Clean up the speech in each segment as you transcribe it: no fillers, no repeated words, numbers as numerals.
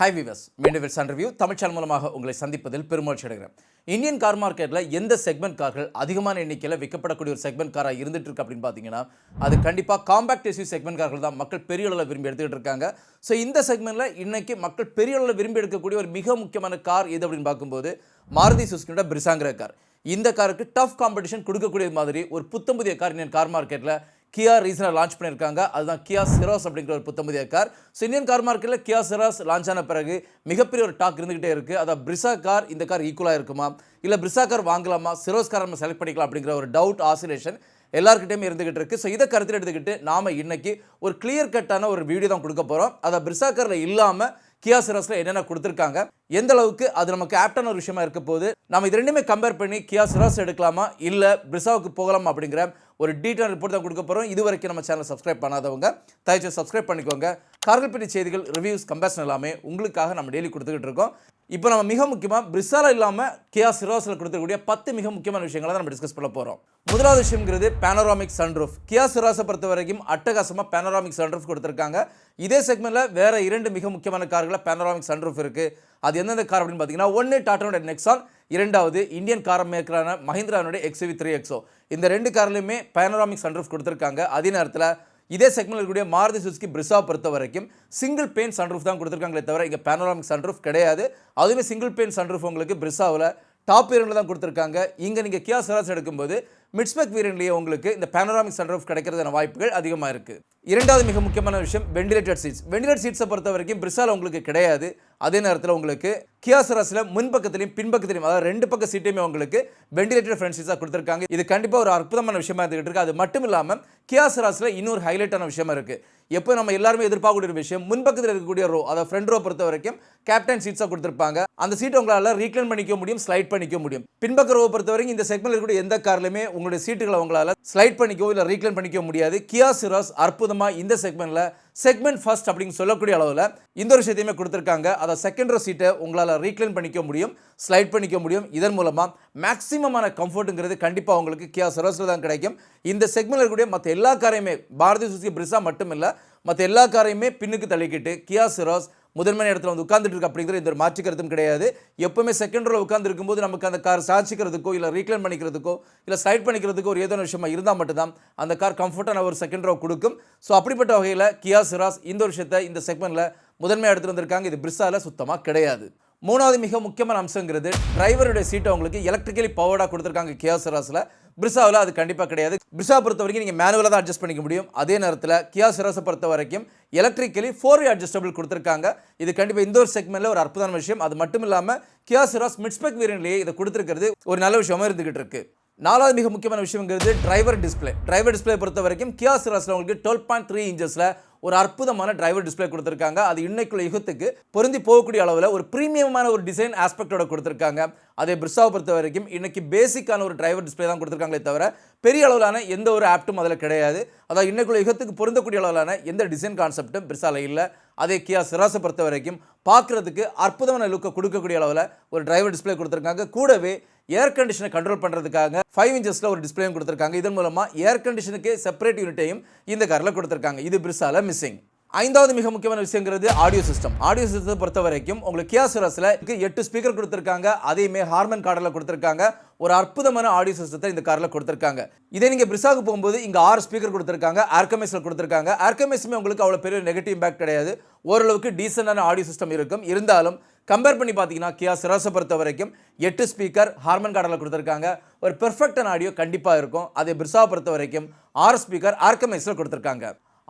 Hi viewers, மீண்டும் Wilson review Tamil channel மூலமாக உங்களை சந்திப்பதில் பெருமகிழ்ச்சி அடைகிறேன். இந்தியன் கார் மார்க்கெட்டில் எந்த செக்மெண்ட் கார்கள் அதிகமான எண்ணிக்கையில் விற்கப்படக்கூடிய ஒரு செக்மெண்ட் காராக இருந்துட்டு இருக்கு அப்படின்னு பார்த்தீங்கன்னா, அது கண்டிப்பாக காம்பாக்ட் எஸ்யூவி செக்மெண்ட் கார்கள் தான் மக்கள் பெரிய அளவில் விரும்பி எடுத்துக்கிட்டு இருக்காங்க. ஸோ இந்த செக்மெண்ட்டில் இன்னைக்கு மக்கள் பெரிய அளவில் விரும்பி எடுக்கக்கூடிய ஒரு மிக முக்கியமான கார் எது அப்படின்னு பார்க்கும்போது மாருதி சுசுகியோட பிரெஸாங்கிற கார். இந்த காருக்கு டஃப் காம்படிஷன் கொடுக்கக்கூடிய மாதிரி ஒரு புத்தம்புதிய கார் இந்தியன் கார் மார்க்கெட்டில் கியா ரீசனாக லான்ச் பண்ணியிருக்காங்க. அதுதான் கியா சிரோஸ் அப்படிங்கிற ஒரு புத்தம்புதிய கார். ஸோ இந்தியன் கார் மார்க்கெட்டில் கியா சிரோஸ் லான்ச் ஆன பிறகு மிகப்பெரிய ஒரு டாக் இருந்துகிட்டே இருக்குது. அதாவது பிரெஸா கார் இந்த கார் ஈக்குவலாக இருக்குமா, இல்லை பிரெஸா கார் வாங்கலாமா, சிரோஸ் கார் நம்ம செலக்ட் பண்ணிக்கலாம் அப்படிங்கிற ஒரு டவுட் ஆசிலேஷன் எல்லாருக்கிட்டையுமே இருந்துகிட்டு இருக்குது. ஸோ இதை கருத்தில் எடுத்துக்கிட்டு நாம் இன்னைக்கு ஒரு கிளியர் கட்டான ஒரு வீடியோ தான் கொடுக்க போகிறோம். அதை பிரெஸா காரில் இல்லாமல் கியா சிரோஸில் என்னென்ன கொடுத்துருக்காங்க, எந்த அளவுக்கு அது நமக்கு ஆப்டான ஒரு விஷயமா இருக்க போது, நம்ம இது ரெண்டுமே கம்பேர் பண்ணி கியா சிரோஸ் எடுக்கலாமா இல்லை பிரெஸாவுக்கு போகலாமா அப்படிங்கிற ஒரு டீட்டெயில் ரிப்போர்ட் தான் கொடுக்க போகிறோம். இது வரைக்கும் நம்ம சேனல் சப்ஸ்கிரைப் பண்ணாதவங்க தயவுசெய்து சப்ஸ்கிரைப் பண்ணிக்கோங்க. கார்கள் பற்றி செய்திகள், ரிவ்யூஸ், கம்பேரிசன் எல்லாமே உங்களுக்காக நம்ம டெய்லி கொடுத்துக்கிட்டு இருக்கோம். இப்போ நம்ம மிக முக்கியமாக பிரெஸாவில் இல்லாமல் கியா சிரோஸில் கொடுத்துக்கூடிய 10 மிக முக்கியமான விஷயங்களை தான் நம்ம டிஸ்கஸ் பண்ண போகிறோம். முதலாவது விஷயங்கிறது பேனோராமிக் சன்ரூஃப். கியா சிரோஸை பொறுத்த வரைக்கும் அட்டகாசமாக பேனோராமிக் சன்ரூஃப் கொடுத்துருக்காங்க. இதே செக்மெண்ட்டில் வேற 2 மிக முக்கியமான கார்களில் பேனோராமிக் சன்ரூஃப் இருக்குது. அது எந்தெந்த கார் அப்படின்னு பார்த்தீங்கன்னா, ஒன்று டாட்டாவோட நெக்ஸான், இரண்டாவது இந்தியன் கார் மேக்கரான மஹிந்திராவுடைய XUV 3XO. இந்த 2 கார்லையுமே பேனோராமிக் சன்ரூஃப் கொடுத்துருக்காங்க. அதே நேரத்தில் இதே செக்மெண்ட்டில் இருக்கக்கூடிய மாருதி சுசுகி பிரெஸா பொறுத்த வரைக்கும் சிங்கிள் பெயின் சன்ரூஃப் தான் கொடுத்துருக்காங்களே தவிர இங்கே பேனோராமிக் சன்ரூஃப் கிடையாது. அதுவுமே சிங்கிள் பெயின் சன்ரூஃப் உங்களுக்கு பிரெஸாவில் டாப் வேரியண்ட்டில் தான் கொடுத்துருக்காங்க. இங்கே நீங்கள் கியா சிரோஸ் எடுக்கும்போது மிட்ஸ்பெக் வேரியண்ட்லேயே உங்களுக்கு இந்த பேனோராமிக் சன்ரூஃப் கிடைக்கிறதுன வாய்ப்புகள் அதிகமாக இருக்குது. இரண்டாவது மிக முக்கியமான விஷயம் வெண்டிலேட்டட் சீட்ஸ். வெண்டிலேட்டட் சீட்ஸை பொறுத்த வரைக்கும் பிரெஸாவில் உங்களுக்கு கிடையாது. அதே நேரத்தில் உங்களுக்கு கியா சிரோஸில் முன்பக்கத்திலையும் பின்பக்கத்திலையும், அதாவது 2 பக்க சீட்டையுமே உங்களுக்கு வெண்டிலேட்டட் ஃப்ரண்ட் சீட்ஸாக கொடுத்துருக்காங்க. இது கண்டிப்பாக ஒரு அற்புதமான விஷயமா இருந்துகிட்டு இருக்குது. அது மட்டும் இல்லாமல் கியா சிரோஸில் இன்னொரு ஹைலைட்டான விஷயமா இருக்குது. எப்போ நம்ம எல்லாருமே எதிர்பார்க்கக்கூடிய விஷயம், முன்பக்கத்தில் இருக்கக்கூடிய ரோ, அதாவது ஃப்ரண்ட் ரோ பொறுத்த வரைக்கும் கேப்டன் சீட்ஸாக கொடுத்துருப்பாங்க. அந்த சீட்டை உங்களால் ரீக்ளைன் பண்ணிக்க முடியும், ஸ்லைட் பண்ணிக்க முடியும். பின்பக்க ரோவை பொறுத்த வரைக்கும் இந்த செக்மெண்ட்டில் இருக்கக்கூடிய எந்த கார்லையுமே உங்களுடைய சீட்டுகளை உங்களால் ஸ்லைட் பண்ணிக்கோ இல்லை ரீக்ளைன் பண்ணிக்க முடியாது. கியா சிரோஸ் அற்புதமாக இந்த செக்மெண்ட்டில் செக்மெண்ட் ஃபர்ஸ்ட் அப்படின்னு சொல்லக்கூடிய அளவில் இந்த ஒரு விஷயத்தையுமே கொடுத்துருக்காங்க. அதை செகண்ட் ரோ சீட்டை உங்களால் ரீக்ளைன் பண்ணிக்க முடியும், ஸ்லைட் பண்ணிக்க முடியும். இதன் மூலமாக மேக்ஸிமமான கம்ஃபர்ட்டுங்கிறது கண்டிப்பாக உங்களுக்கு கியா சிரோஸில் தான் கிடைக்கும். இந்த செக்மெண்ட்டில் இருக்கக்கூடிய மற்ற எல்லா காரையுமே மாருதி சுசுகி பிரெஸா மட்டும் இல்லை, மற்ற எல்லா காரையுமே பின்னுக்கு தள்ளிக்கிட்டு கியா சிரோஸ் முதன்மையான இடத்துல வந்து உட்கார்ந்துட்டு இருக்கு அப்படிங்கிற இந்த ஒரு மாற்று கருத்தும் கிடையாது. எப்பவுமே செகண்ட் ரோவில் உட்கார்ந்து இருக்கும்போது நமக்கு அந்த கார் சாட்சிக்கிறதுக்கோ இல்லை ரீக்ளைன் பண்ணிக்கிறதுக்கோ இல்லை ஸ்லைட் பண்ணிக்கிறதுக்கோ ஒரு ஏதோ விஷயமா இருந்தால் மட்டும்தான் அந்த கார் கம்ஃபர்ட்டான ஒரு செகண்ட் ரோ கொடுக்கும். ஸோ அப்படிப்பட்ட வகையில் கியா சிரோஸ் இந்த ஒரு விஷயத்தை இந்த செக்மெண்ட்டில் முதன்மையாக எடுத்துகிட்டு வந்திருக்காங்க. இது பிரெஸாவில் சுத்தமாக கிடையாது. மூணாவது மிக முக்கியமான அம்சங்கிறது டிரைவருடைய சீட்டை உங்களுக்கு எலக்ட்ரிக்கலி பவர்டாக கொடுத்துருக்காங்க கியா சிரோஸில். பிரெஸாவில் அது கண்டிப்பாக கிடையாது. பிரெஸா பொறுத்த வரைக்கும் நீங்கள் மேனுவலாக தான் அட்ஜஸ்ட் பண்ணிக்க முடியும். அதே நேரத்தில் கியா சிரோஸை பொறுத்த வரைக்கும் எலக்ட்ரிக்கலி 4-way அட்ஜஸ்டபிள் கொடுத்துருக்காங்க. இது கண்டிப்பாக இந்த ஒரு செக்மெண்ட்டில் ஒரு அற்புதமான விஷயம். அது மட்டும் இல்லாமல் கியா சிரோஸ் மிட்ஸ்பெக் வேரியண்ட்லேயே இதை கொடுத்துருக்கிறது ஒரு நல்ல விஷயமா இருந்துகிட்டு இருக்கு. நாலாவது மிக முக்கியமான விஷயங்கிறது டிரைவர் டிஸ்பிளே. டிரைவர் டிஸ்பிளே பொறுத்த வரைக்கும் கியா சிரோஸில் உங்களுக்கு 12.3 இன்ச்சஸில் ஒரு அற்புதமான டிரைவர் டிஸ்பிளே கொடுத்துருக்காங்க. அது இன்னைக்குள்ள யுகத்துக்கு பொருந்தி போகக்கூடிய அளவில் ஒரு ப்ரீமியமான ஒரு டிசைன் ஆஸ்பெக்டோட கொடுத்துருக்காங்க. அதே பிரெஸாவை பொறுத்த வரைக்கும் இன்னைக்கு பேசிக்கான ஒரு டிரைவர் டிஸ்பிளே தான் கொடுத்துருக்காங்களே தவிர பெரிய அளவிலான எந்த ஒரு ஆப்டும் அதில் கிடையாது. அதாவது இன்னைக்குள்ள யுகத்துக்கு பொருந்தக்கூடிய அளவிலான எந்த டிசைன் கான்செப்டும் பிரெஸாவில் இல்லை. அதே கியா சிரோஸை பொறுத்த வரைக்கும் பார்க்குறதுக்கு அற்புதமான லுக்கை கொடுக்கக்கூடிய அளவில் ஒரு டிரைவர் டிஸ்பிளே கொடுத்துருக்காங்க. கூடவே ஏர் கண்டிஷனை கண்ட்ரோல் பண்ணுறதுக்காக 5 இன்ச்சஸில் ஒரு டிஸ்பிளேயும் கொடுத்துருக்காங்க. இதன் மூலமாக ஏர் கண்டிஷனுக்கு செப்பரேட் யூனிட்டையும் இந்த காரில் கொடுத்துருக்காங்க. இது பிரெஸாவில் மிஸ்ஸிங். ஐந்தாவது மிக முக்கியமான விஷயங்கிறது ஆடியோ சிஸ்டம். ஆடியோ சிஸ்டத்தை பொறுத்த வரைக்கும் உங்களுக்கு கியா சிரோஸில் 8 ஸ்பீக்கர் கொடுத்துருக்காங்க. அதையுமே ஹார்மன் கார்டில் கொடுத்துருக்காங்க. ஒரு அற்புதமான ஆடியோ சிஸ்டத்தை இந்த காரில் கொடுத்துருக்காங்க. இதே நீங்கள் பிரெஸாவுக்கு போகும்போது இங்கே 6 ஸ்பீக்கர் கொடுத்துருக்காங்க, ஏர்கமேஸில் கொடுத்துருக்காங்க. ஏர்கமேஸுமே உங்களுக்கு அவ்வளோ பெரிய நெகட்டிவ் இம்பாக்ட் கிடையாது. ஓரளவுக்கு டீசெண்டான ஆடியோ சிஸ்டம் இருக்கும். இருந்தாலும் கம்பேர் பண்ணி பார்த்தீங்கன்னா கியா சிரோஸை பொறுத்த வரைக்கும் 8 ஸ்பீக்கர் ஹார்மன் கார்டில் கொடுத்துருக்காங்க. ஒரு பெர்ஃபெக்டான ஆடியோ கண்டிப்பாக இருக்கும். அதே பிரெஸாவை பொறுத்த வரைக்கும் 6 ஸ்பீக்கர் ஏர்கமேஸில் கொடுத்துருக்காங்க.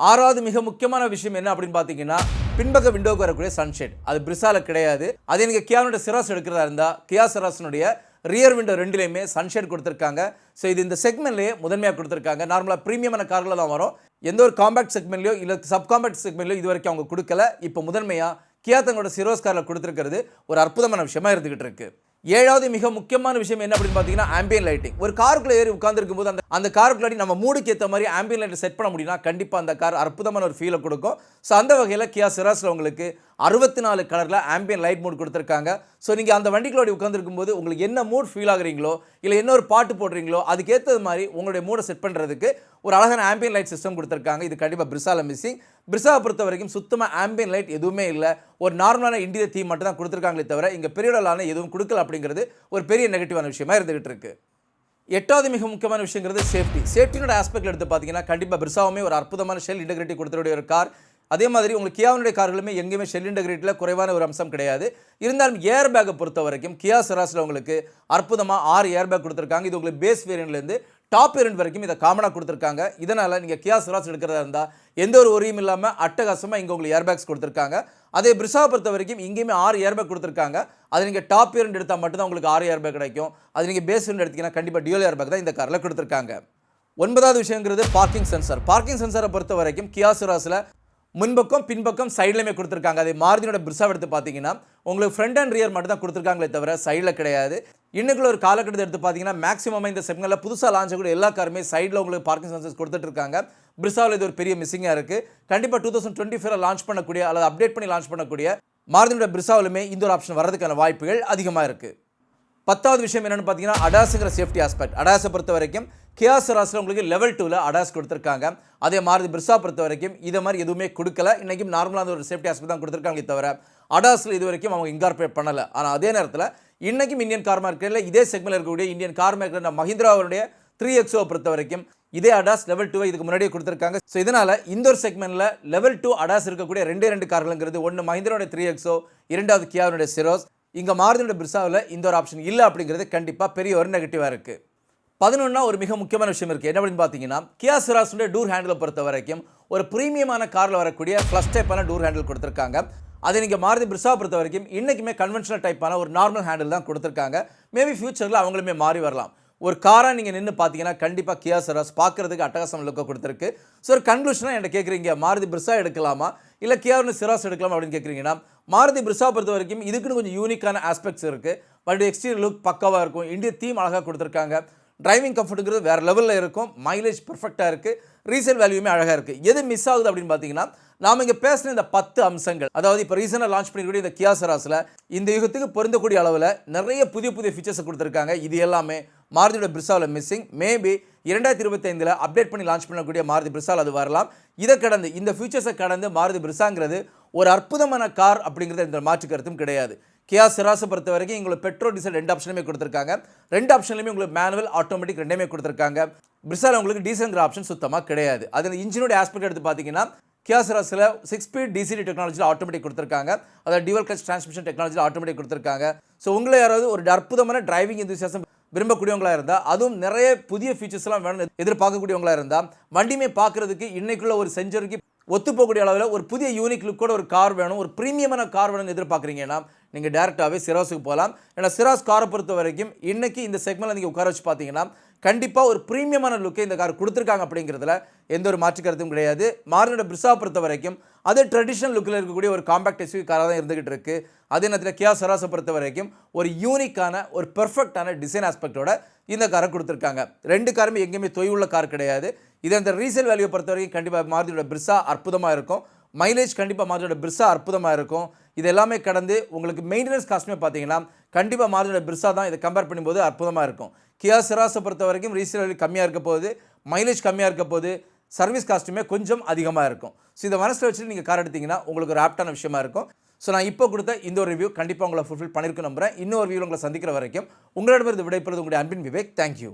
ஆறாவது மிக முக்கியமான விஷயம் என்ன அப்படின்னு பார்த்தீங்கன்னா, பின்பக்க விண்டோக்கு வரக்கூடிய சன்ஷேட். அது பிரெஸாவில் கிடையாது. அதே நீங்கள் கியாவோட சிரோஸ் எடுக்கிறதா இருந்தால் கியா சிரோஸினுடைய ரியர் விண்டோ 2லையுமே சன்ஷேட் கொடுத்துருக்காங்க. ஸோ இது இந்த செக்மெண்ட்லேயே முதன்மையாக கொடுத்துருக்காங்க. நார்மலாக ப்ரீமியமான காரில் தான் வரும். எந்த ஒரு காம்பேக்ட் செக்மெண்ட்லையோ இல்லை சப் காம்பேக்ட் செக்மெண்ட்லையோ இது வரைக்கும் அவங்க கொடுக்கல. இப்போ முதன்மையாக கியா தங்களோட சிரோஸ் காரில் கொடுத்துருக்கிறது ஒரு அற்புதமான விஷயமா இருந்துகிட்டு இருக்கு. ஏழாவது மிக முக்கியமான விஷயம் என்ன அப்படின்னு பார்த்தீங்கன்னா, ஆம்பியன் லைட்டிங். ஒரு காருக்குள்ள ஏறி உட்கார்ந்துருக்கும் போது அந்த காருக்குள்ளாடி நம்ம மூடுக்கு ஏற்ற மாதிரி ஆம்பியன் லைட்டை செட் பண்ண முடியும்னா கண்டிப்பாக அந்த கார் அற்புதமான ஒரு ஃபீலை கொடுக்கும். ஸோ அந்த வகையில் கியா சிரோஸில் உங்களுக்கு 64 கலரில் ஆம்பியன் லைட் மோட் கொடுத்துருக்காங்க. ஸோ நீங்கள் அந்த வண்டிகளோட உட்காந்துருக்கும் போது உங்களுக்கு என்ன மூட் ஃபீல் ஆகுறீங்களோ இல்லை என்ன ஒரு பாட்டு போடுறீங்களோ அதுக்கேற்றது மாதிரி உங்களுடைய மூடை செட் பண்ணுறதுக்கு ஒரு அழகான ஆம்பியன் லைட் சிஸ்டம் கொடுத்துருக்காங்க. இது கண்டிப்பாக பிரிசாவில் மிஸ்ஸிங். பிரிசாவை பொறுத்த வரைக்கும் சுத்தமாக ஆம்பியன் லைட் எதுவுமே இல்லை. ஒரு நார்மலான இன்டீரியர் தீம் மட்டும் தான் கொடுத்துருக்காங்களே தவிர இங்கே பெரிய அளவிலான எதுவும் கொடுக்கல அப்படிங்கிறது ஒரு பெரிய நெகட்டிவான விஷயமா இருந்துகிட்டு இருக்கு. 8வது மிக முக்கியமான விஷயங்கிறது சேஃப்டியோட ஆஸ்பெக்ட்ல எடுத்து பார்த்தீங்கன்னா கண்டிப்பாக பிரிசாவுமே ஒரு அற்புதமான ஷெல் இன்டெகிரிட்டி கொடுத்துடைய ஒரு கார். அதே மாதிரி உங்களுக்கு கியாவுடைய கார்களுமே எங்கேயுமே ஷெல் இன்டெகிரிட்டியில் குறைவான ஒரு அம்சம் கிடையாது. இருந்தாலும் ஏர் பேக்கை பொறுத்த வரைக்கும் கியா செராஸில் உங்களுக்கு அற்புதமாக 6 ஏர் பேக் கொடுத்துருக்காங்க. இது உங்களுக்கு பேஸ் வேரியன்ட்லேருந்து டாப் வேரியன்ட் வரைக்கும் இதை காமனாக கொடுத்துருக்காங்க. இதனால் நீங்கள் கியா செராஸ் எடுக்கிறதா இருந்தால் எந்த ஒரு ஒரியும் இல்லாமல் அட்டகாசமாக இங்கே உங்களுக்கு ஏர் பேக்ஸ் கொடுத்துருக்காங்க. அதே பிரிசாவை பொறுத்த வரைக்கும் இங்கேயுமே 6 ஏர் பேக் கொடுத்துருக்காங்க. அது நீங்கள் டாப் வேரியன்ட் எடுத்தால் மட்டும்தான் உங்களுக்கு 6 ஏர் பேக் கிடைக்கும். அது நீங்கள் பேஸ் வேரியன்ட் எடுத்தீங்கன்னா கண்டிப்பாக டியூல் ஏர் பேக் தான் இந்த காரில் கொடுத்துருக்காங்க. 9வது விஷயங்கிறது பார்க்கிங் சென்சார். பார்க்கிங் சென்சாரை பொறுத்த வரைக்கும் கியா செராஸில் முன்பக்கம் பின்பக்கம் சைட்லையுமே கொடுத்துருக்காங்க. அதே மாருதியோட பிரிசாவை எடுத்து பார்த்தீங்கன்னா உங்களுக்கு ஃப்ரண்ட் அண்ட் ரியர் மட்டும் தான் கொடுத்துருக்காங்களே தவிர சைடில் கிடையாது. இன்னைக்குள்ள ஒரு காலகட்டத்தை எடுத்து பார்த்தீங்கன்னா மேக்ஸிமம் இந்த செக்மெண்ட்டில் புதுசாக லான்ச் கூட எல்லா காருமே சைடில் உங்களுக்கு பார்க்கிங் சென்சர்ஸ் கொடுத்துட்டு இருக்காங்க. பிரிசாவில் இது ஒரு பெரிய மிஸ்ஸிங்காக இருக்குது. கண்டிப்பாக 2024 லான்ச் பண்ணக்கூடிய அல்லது அப்டேட் பண்ணி லான்ச் பண்ணக்கூடிய மாருதியோட பிரிசாவிலுமே இந்த ஒரு ஆப்ஷன் வரதுக்கான வாய்ப்புகள் அதிகமாக இருக்குது. 10வது விஷயம் என்னென்னு பார்த்தீங்கன்னா அடாஸுங்கிற சேஃப்டி ஆஸ்பெக்ட். அடாஸை பொறுத்த வரைக்கும் கியா செராஸில் உங்களுக்கு லெவல் 2ல் அடாஸ் கொடுத்துருக்காங்க. அதே மாருதி பிரிசா பொறுத்த வரைக்கும் இதை மாதிரி எதுவுமே கொடுக்கல. இன்றைக்கும் நார்மலான ஒரு சேஃப்டி ஆஸ்பெக்ட் தான் கொடுத்துருக்காங்களே தவிர அடாஸில் இது வரைக்கும் அவங்க இன்கார்பரேட் பண்ணலை. ஆனால் அதே நேரத்தில் இன்றைக்கும் இந்தியன் கார் மார்க்கெட்டில் இதே செக்மெண்ட்டில் இருக்கக்கூடிய இந்தியன் கார் மார்க்கெட்டில் மஹிந்திராவுடைய 3XO பொறுத்த வரைக்கும் இதே அடாஸ் லெவல் 2 இதுக்கு முன்னாடியே கொடுத்துருக்காங்க. ஸோ இதனால் இந்த ஒரு செக்மெண்ட்டில் லெவல் 2 அடாஸ் இருக்கக்கூடிய ரெண்டு கார்களுங்கிறது ஒன்று மஹிந்திராவுடைய 3XO, இரண்டாவது கியாவுடைய சிரோஸ். இங்கே மாருதியோட பிரிசாவில் இந்த ஒரு ஆப்ஷன் இல்லை அப்படிங்கிறது கண்டிப்பாக பெரிய ஒரு நெகட்டிவாக இருக்குது. 11 ஒரு மிக முக்கியமான விஷயம் இருக்குது. என்ன அப்படின்னு பார்த்தீங்கன்னா கியா செராஸுடைய டூர் ஹேண்டிலை பொறுத்த வரைக்கும் ஒரு ப்ரீமியமான காரில் வரக்கூடிய ஃப்ளஷ் டைப்பான டூர் ஹேண்டில் கொடுத்துருக்காங்க. அதை நீங்கள் மாருதி பிரிசாவை பொறுத்த வரைக்கும் இன்றைக்குமே கன்வென்ஷனல் டைப்பான ஒரு நார்மல் ஹேண்டில் தான் கொடுத்துருக்காங்க. மேபி ஃபியூச்சரில் அவங்களுமே மாறி வரலாம். ஒரு காராக நீங்கள் நின்று பார்த்தீங்கன்னா கண்டிப்பாக கியா செராஸ் பார்க்குறதுக்கு அட்டகாசம் லுக்கை கொடுத்துருக்கு. ஸோ ஒரு கன்க்ளூஷனாக என்கிட்ட கேட்குறீங்க மாருதி பிரிசா எடுக்கலாமா இல்லை கியாவுடைய செராஸ் எடுக்கலாமா அப்படின்னு கேட்குறீங்கன்னா மாருதி பிரிசாவை பொறுத்த வரைக்கும் இதுக்குன்னு கொஞ்சம் யூனிக்கான ஆஸ்பெக்ட்ஸ் இருக்குது. பட் எக்ஸ்டீரியர் லுக் பக்காவாக இருக்கும். இந்திய தீம் அழகாக கொடுத்துருக்காங்க. டிரைவிங் கம்ஃபர்ட்டுங்கிறது வேறு லெவலில் இருக்கும். மைலேஜ் பர்ஃபெக்டாக இருக்குது. ரீசேல் வேல்யூமே அழகாக இருக்குது. எது மிஸ் ஆகுது அப்படின்னு பார்த்தீங்கன்னா நாம் இங்கே பேசின இந்த 10 அம்சங்கள், அதாவது இப்போ ரீசனாக லான்ச் பண்ணிக்கூடிய இந்த கியா செராஸில் இந்த யுகத்துக்கு பொருந்தக்கூடிய அளவில் நிறைய புதிய ஃபீச்சர்ஸை கொடுத்துருக்காங்க. இது எல்லாமே மாருதியோட பிரிசாவில் மிஸ்ஸிங். மேபி 2025 அப்டேட் பண்ணி லான்ச் பண்ணக்கூடிய மாருதி பிரிசாவில் அது வரலாம். இதை கடந்து இந்த ஃபியூச்சர்ஸை கடந்து மாருதி பிரிசாங்கிறது ஒரு அற்புதமான கார் அப்படிங்கிறது இந்த மாற்று கருத்தும் கிடையாது. கியா செராஸை பொறுத்த வரைக்கும் உங்களுக்கு பெட்ரோல் டீசல் 2 ஆப்ஷனுமே கொடுத்துருக்காங்க. 2 ஆப்ஷன்லையுமே உங்களுக்கு மேனுவல் ஆட்டோமேட்டிக் ரெண்டுமே கொடுத்துருக்காங்க. பிரிசாவில் உங்களுக்கு டீசல்ங்கிற ஆப்ஷன் சுத்தமாக கிடையாது. அதில் இன்ஜினோட ஆஸ்பெக்ட் எடுத்து பார்த்தீங்கன்னா கியா செராஸில் 6 ஸ்பீட் டிசிடி டெக்னாலஜியில் ஆட்டோமேட்டிக் கொடுத்துருக்காங்க. அதாவது டியூவல் கிளட்ச் டிரான்ஸ்மிஷன் டெக்னாலஜியில் ஆட்டோமேட்டிக் கொடுத்துருக்காங்க. ஸோ உங்களை யாராவது ஒரு அற்புதமான டிரைவிங் எந்தூசியாசம் விரும்பக்கூடியவங்களாக இருந்தால், அதுவும் நிறைய புதிய ஃபீச்சர்ஸ்லாம் வேணும் எதிர்பார்க்கக்கூடியவங்களாக இருந்தால், வண்டியுமே பார்க்குறதுக்கு இன்னைக்குள்ள ஒரு செஞ்சுரிக்கு ஒத்துப்போகக்கூடிய அளவில் ஒரு புதிய யூனிக் லுக்கோட ஒரு கார் வேணும், ஒரு ப்ரீமியமான கார் வேணும்னு எதிர்பார்க்குறீங்கன்னா நீங்கள் டேரெக்டாகவே சிராஸுக்கு போகலாம். ஏன்னா சிராஸ் காரை பொறுத்த வரைக்கும் இன்றைக்கி இந்த செக்மெண்ட்டில் நீங்கள் உட்கார வச்சு பார்த்தீங்கன்னா கண்டிப்பாக ஒரு ப்ரீமியமான லுக்கை இந்த கார் கொடுத்துருக்காங்க. அப்படிங்கிறதுல எந்த ஒரு மாற்று கருத்தும் கிடையாது. மாருதியோட பிரிசா பொறுத்த வரைக்கும் அது ட்ரெடிஷ்னல் லுக்கில் இருக்கக்கூடிய ஒரு காம்பேக்ட் எஸ்யூவி காராக தான் இருந்துகிட்டு இருக்குது. அதே நேரத்தில் கியா செராஸை பொறுத்த வரைக்கும் ஒரு யூனிக்கான ஒரு பெர்ஃபெக்டான டிசைன் ஆஸ்பெக்டோட இந்த காரை கொடுத்துருக்காங்க. 2 காருமே எங்கேயுமே தொய்வுள்ள கார் கிடையாது. இது அந்த ரீசேல் வேல்யூ பொறுத்த வரைக்கும் கண்டிப்பாக மாருதியோட பிரிசா அற்புதமாக இருக்கும். மைலேஜ் கண்டிப்பாக மாருதியோட பிரிசா அற்புதமாக இருக்கும். இது எல்லாமே கடந்து உங்களுக்கு மெயின்டெனன்ஸ் காஸ்ட்டுமே பார்த்தீங்கன்னா கண்டிப்பாக மாருதியோட பிரிசா தான் இதை கம்பேர் பண்ணும்போது அற்புதமாக இருக்கும். கியா செராஸை பொறுத்த வரைக்கும் ரீசேல் வேல்யூ கம்மியாக இருக்க போகுது, மைலேஜ் கம்மியாக இருக்க போகுது, சர்வீஸ் காஸ்ட்டுமே கொஞ்சம் அதிகமாக இருக்கும். ஸோ இதை மனசில் வச்சுட்டு நீங்கள் கார் எடுத்தீங்கன்னா உங்களுக்கு ஒரு ஆப்டான விஷயமா இருக்கும். ஸோ நான் இப்போ கொடுத்த இந்த ஒரு ரிவ்யூ கண்டிப்பாக உங்களை ஃபுல்ஃபில் பண்ணியிருக்க நம்புகிறேன். இன்னொரு ரிவ்யூ உங்களை சந்திக்கிற வரைக்கும் உங்களிடமிருந்து விடைபெறுவது உங்களுடைய அன்பின் விவேக். தேங்க்யூ.